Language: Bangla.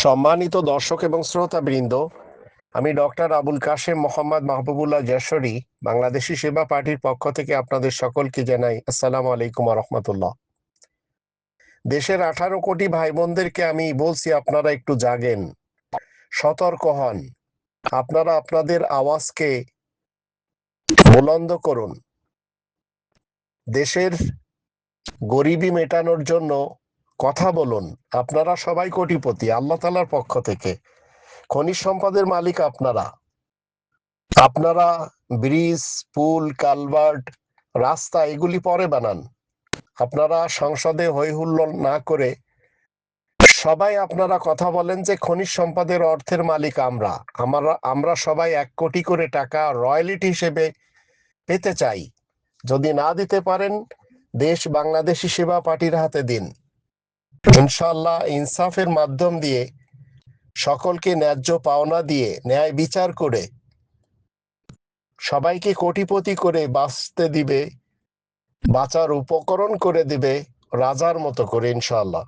সম্মানিত দর্শক এবং শ্রোতাবৃন্দ, আমি ডক্টর আবুল কাশেম মোহাম্মদ মাহবুবুল্লাহ যশোরী বাংলাদেশি সেবা পার্টির পক্ষ থেকে আপনাদের সকলকে জানাই আসসালামু আলাইকুম রহমতুল্লাহ। দেশের 18 কোটি ভাই বোনদেরকে আমি বলছি, আপনারা একটু জাগেন, সতর্ক হন। আপনারা আপনাদের আওয়াজকে বুলন্দ করুন। দেশের গরিবি মেটানোর জন্য কথা বলুন। আপনারা সবাই কোটিপতি আল্লাহ তাআলার পক্ষ থেকে। খনিজ সম্পদের মালিক আপনারা। আপনারা ব্রিজ, পুল, কালভার্ট, রাস্তা এগুলি পরে বানান। আপনারা সংসদে হই হুল্লোড় না করে সবাই আপনারা কথা বলেন যে খনিজ সম্পদের অর্থের মালিক আমরা সবাই 1 কোটি করে টাকা রয়্যালিটি হিসেবে পেতে চাই। যদি না দিতে পারেন, দেশ বাংলাদেশি সেবা পার্টির হাতে দিন। ইনশাআল্লাহ ইনসাফের মাধ্যম দিয়ে সকলকে ন্যায্য পাওনা দিয়ে ন্যায় বিচার করে সবাইকে কোটিপতি করে বাঁচতে দিবে, বাঁচার উপকরণ করে দিবে রাজার মতো করে ইনশাআল্লাহ।